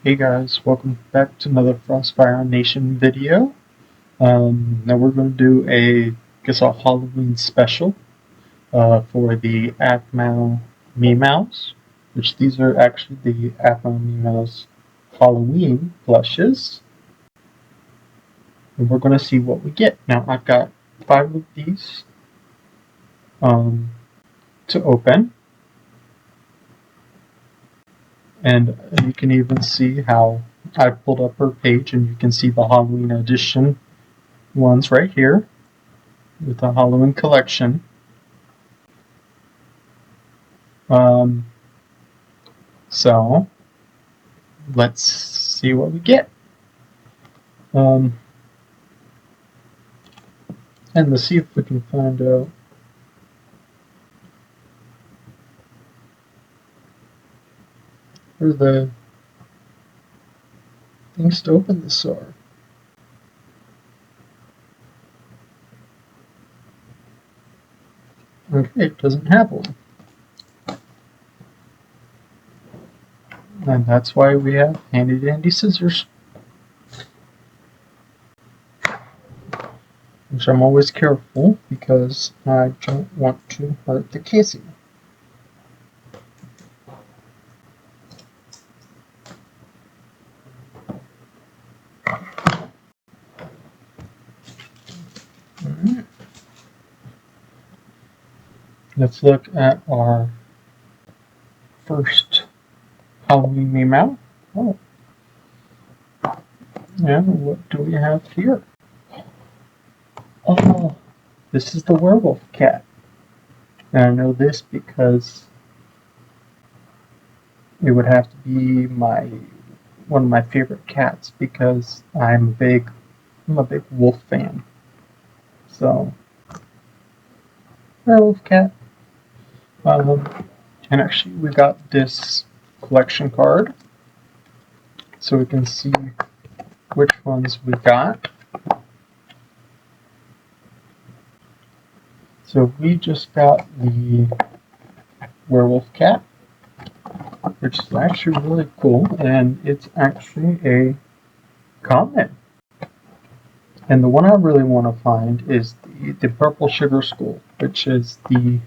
Hey guys, welcome back to another Frostfire Nation video. Now we're going to do a Halloween special for the Aphmau Meows, which these are actually the Aphmau Meows Halloween plushes. And we're going to see what we get. Now I've got 5 of these to open. And you can even see how I pulled up her page, and you can see the Halloween edition ones right here with the Halloween collection. So let's see what we get. And let's see if we can find out. Where the things to open this are. Okay, it doesn't have one. And that's why we have handy dandy scissors. Which I'm always careful because I don't want to hurt the casing. Alright. Let's look at our first Halloween Meow. Oh. And what do we have here? Oh, this is the werewolf cat. And I know this because it would have to be one of my favorite cats because I'm a big wolf fan. So werewolf cat. And actually we got this collection card so we can see which ones we got. So we just got the werewolf cat, which is actually really cool, and it's actually a common. And the one I really want to find is the Purple Sugar Skull, which is the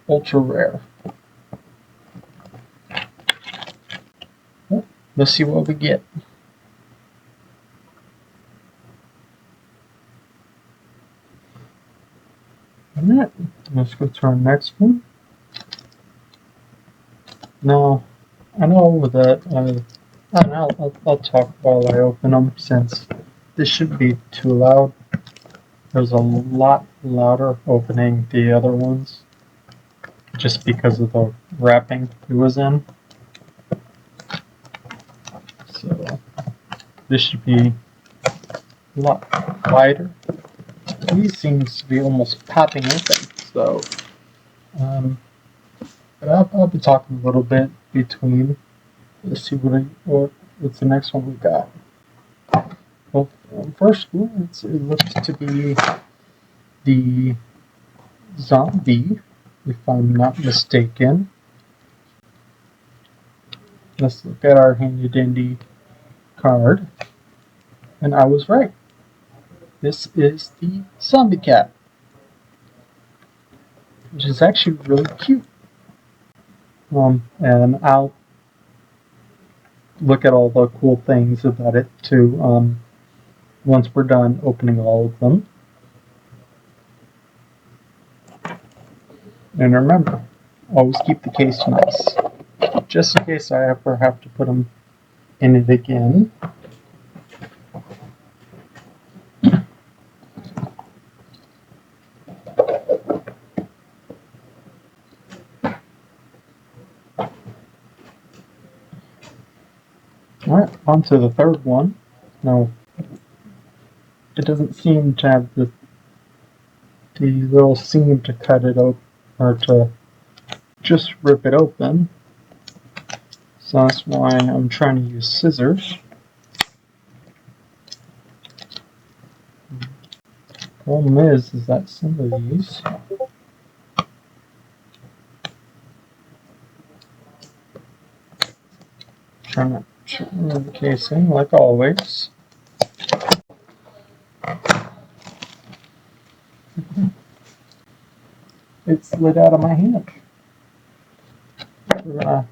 ultra rare. Well, let's see what we get. Alright, let's go to our next one. Now, I know that I'll talk while I open them since this shouldn't be too loud. There's a lot louder opening the other ones just because of the wrapping it was in. So this should be a lot quieter. These seems to be almost popping open, so but I'll be talking a little bit between. Let's see what's the next one we got. Well, first one, it looks to be the zombie, if I'm not mistaken. Let's look at our handy dandy card, and I was right. This is the zombie cat, which is actually really cute. And I'll look at all the cool things about it too once we're done opening all of them. And remember, always keep the case nice, just in case I ever have to put them in it again. Alright, on to the third one. Now, it doesn't seem to have the little seam to cut it open, or to just rip it open. So that's why I'm trying to use scissors. Problem is that some of these Trying to remove the casing like always. It slid out of my hand. We're gonna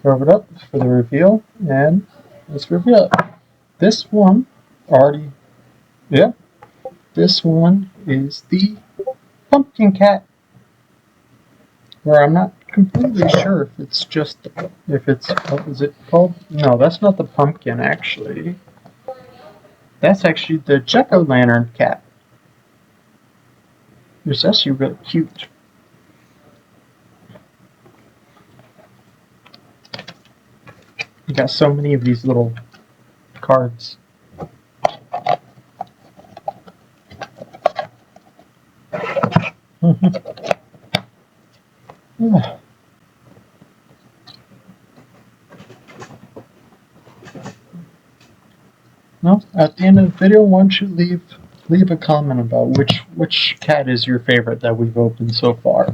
cover it up for the reveal, and let's reveal it. This one already, yeah, this one is the pumpkin cat. Where I'm not completely sure if it's just, if it's, what is it called? No, that's not the pumpkin actually. That's actually the jack-o'-lantern cat. It's actually really cute. You got so many of these little cards. Well, at the end of the video, why don't you leave a comment about which cat is your favorite that we've opened so far.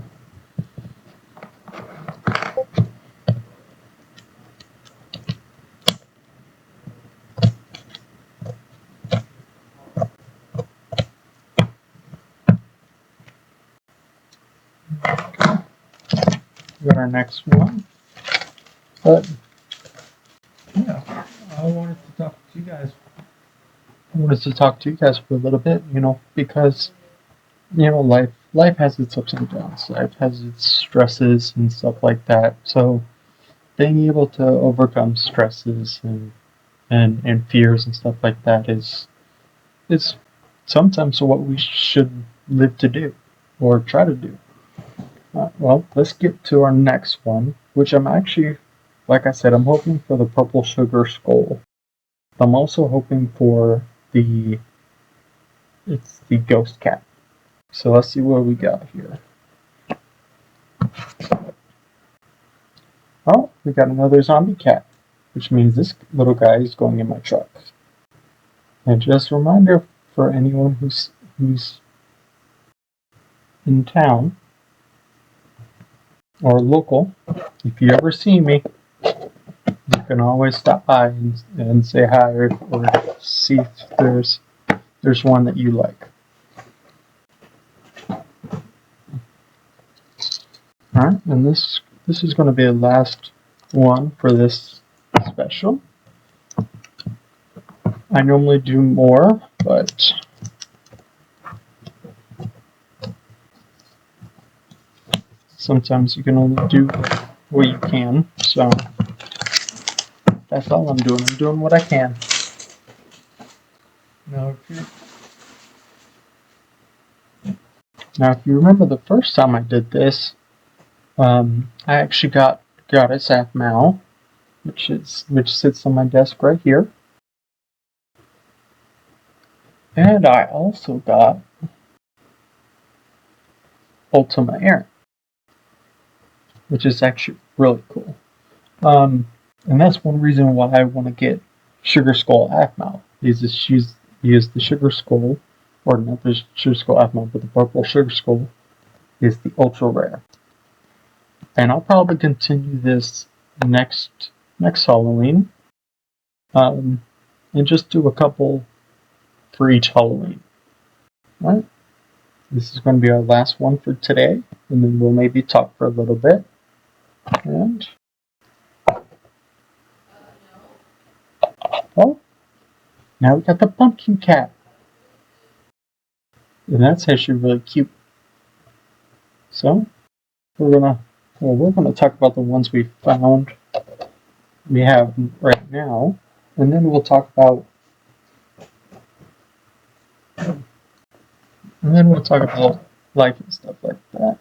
We got our next one. But yeah, I wanted to talk to you guys. I wanted to talk to you guys for a little bit, because life has its ups and downs. Life has its stresses and stuff like that. So being able to overcome stresses and fears and stuff like that is sometimes what we should live to do or try to do. Well, let's get to our next one, which I'm actually, like I said, I'm hoping for the purple sugar skull. I'm also hoping for it's the ghost cat. So let's see what we got here. Oh, we got another zombie cat, which means this little guy is going in my truck. And just a reminder for anyone who's in town or local, if you ever see me, you can always stop by and say hi or see if there's one that you like. Alright, and this is going to be the last one for this special. I normally do more, but sometimes you can only do what you can, so that's all I'm doing. I'm doing what I can. Now, if you remember the first time I did this, I actually got its Aphmau, which sits on my desk right here, and I also got Ultima Aaron, which is actually really cool. And that's one reason why I want to get Sugar Skull Aphmau. Is the Sugar Skull, or not the Sugar Skull Aphmau, but the purple Sugar Skull is the ultra rare. And I'll probably continue this next Halloween, and just do a couple for each Halloween. All right. This is going to be our last one for today, and then we'll maybe talk for a little bit. And oh, now we got the pumpkin cat, and that's actually really cute. So we're gonna talk about the ones we have right now, and then we'll talk about life and stuff like that.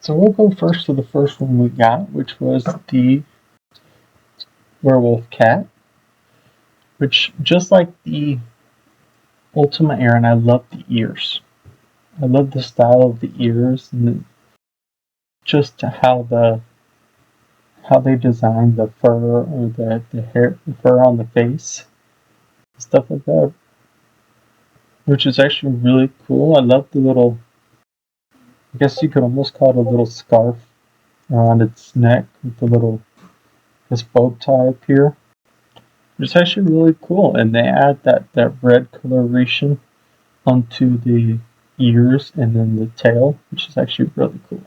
So we'll go first to the first one we got, which was the werewolf cat, which, just like the Ultima Aaron, I love the ears. I love the style of the ears and just how they designed the fur or the fur on the face, stuff like that, which is actually really cool. I love the little, I guess you could almost call it a little scarf around its neck with the little bow tie up here. It's actually really cool, and they add that red coloration onto the ears and then the tail, which is actually really cool.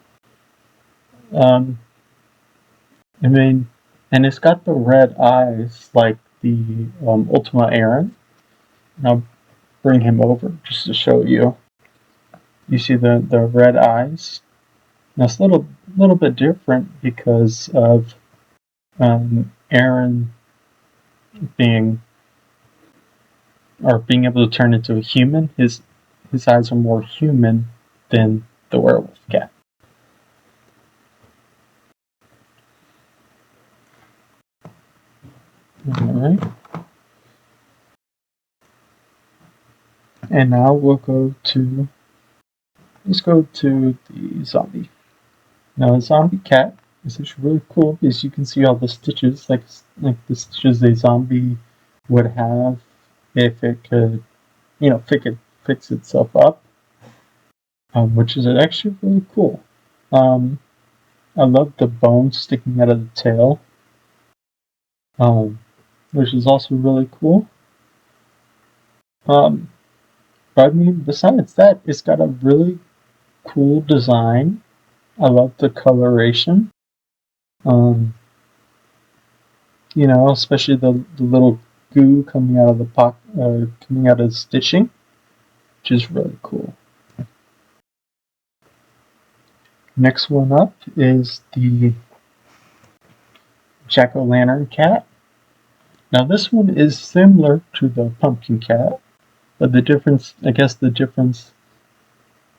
I mean, and it's got the red eyes like the Ultima Aaron. And I'll bring him over just to show you. You see the red eyes? Now it's a little bit different because of Aaron being able to turn into a human. His eyes are more human than the werewolf cat. Alright. And now let's go to the zombie. Now the zombie cat is actually really cool because you can see all the stitches, like the stitches a zombie would have if it could, if it could fix itself up, which is actually really cool. I love the bones sticking out of the tail, which is also really cool. But I mean, besides that, it's got a really cool design. I love the coloration. Especially the little goo coming out of the coming out of the stitching, which is really cool. Next one up is the jack-o'-lantern cat. Now this one is similar to the pumpkin cat, but the difference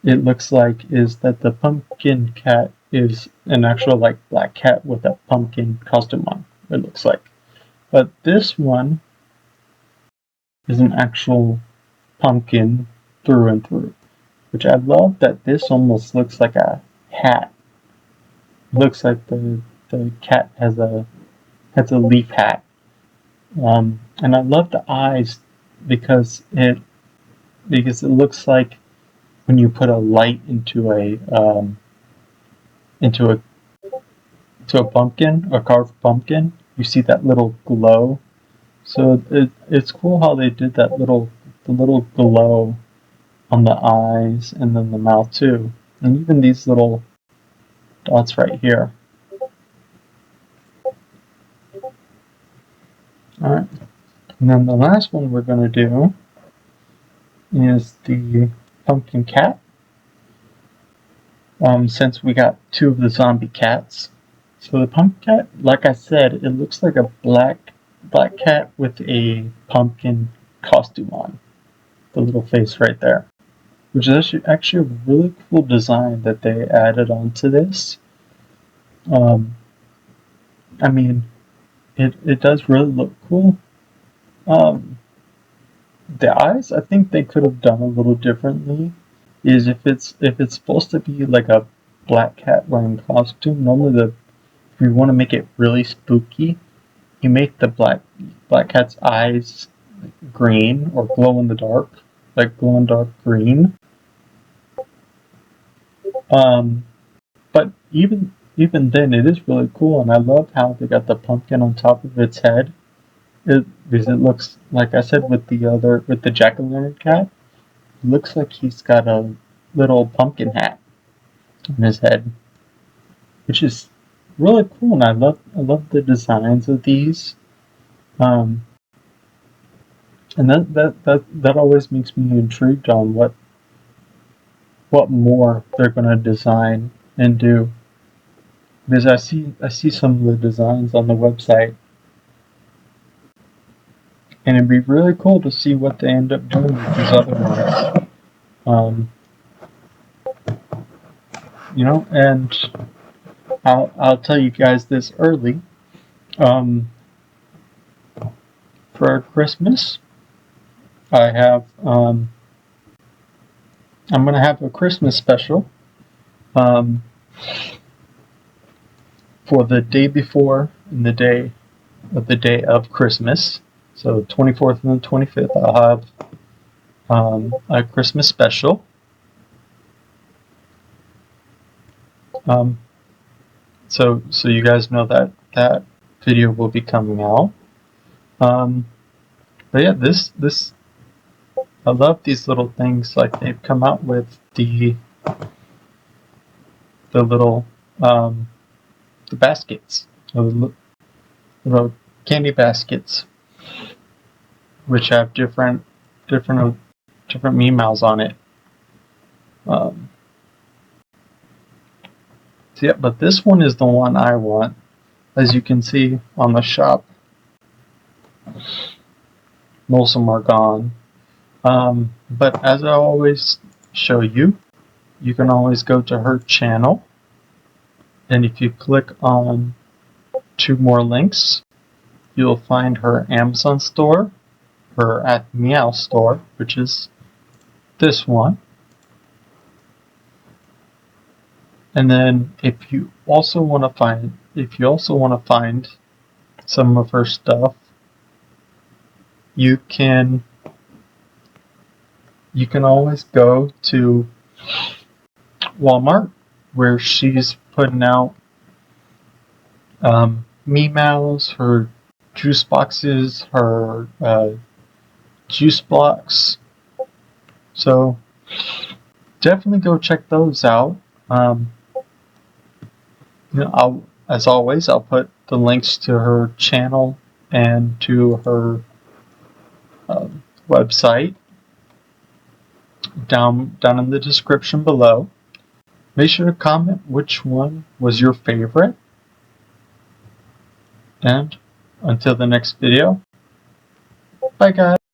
it looks like is that the pumpkin cat is an actual like black cat with a pumpkin costume on, it looks like. But this one is an actual pumpkin through and through, which I love that this almost looks like a hat. It looks like the cat has a leaf hat. And I love the eyes because it looks like when you put a light into a pumpkin, a carved pumpkin, you see that little glow. So it's cool how they did the little glow on the eyes and then the mouth too, and even these little dots right here. Alright, and then the last one we're going to do is the pumpkin cat. Since we got two of the zombie cats. So the pumpkin cat, like I said, it looks like a black cat with a pumpkin costume on. The little face right there. Which is actually a really cool design that they added onto this. I mean, it does really look cool. The eyes, I think they could have done a little differently. Is if it's supposed to be like a black cat wearing costume, normally if you want to make it really spooky, you make the black cat's eyes green or glow in the dark, like glow in dark green. But even then, it is really cool, and I love how they got the pumpkin on top of its head. Because it looks, like I said, with the jack-o'-lantern cat, it looks like he's got a little pumpkin hat on his head, which is really cool, and I love the designs of these. And that always makes me intrigued on what more they're gonna design and do. Because I see some of the designs on the website, and it'd be really cool to see what they end up doing with these other ones. And I'll tell you guys this early. For Christmas, I'm gonna have a Christmas special. For the day before and the day of Christmas. So 24th and the 25th, I'll have a Christmas special. So you guys know that video will be coming out. But yeah, this I love these little things. Like they've come out with the little the baskets, the little candy baskets, which have different Meows on it. So yeah, but this one is the one I want. As you can see on the shop, most of them are gone. But as I always show you, you can always go to her channel, and if you click on 2 more links, you'll find her Amazon store, her Aphmau store, which is this one. And then if you also want to find some of her stuff, you can always go to Walmart, where she's putting out Meows, her juice boxes, her juice blocks. So definitely go check those out. As always, I'll put the links to her channel and to her website down in the description below. Make sure to comment which one was your favorite. And until the next video, bye guys.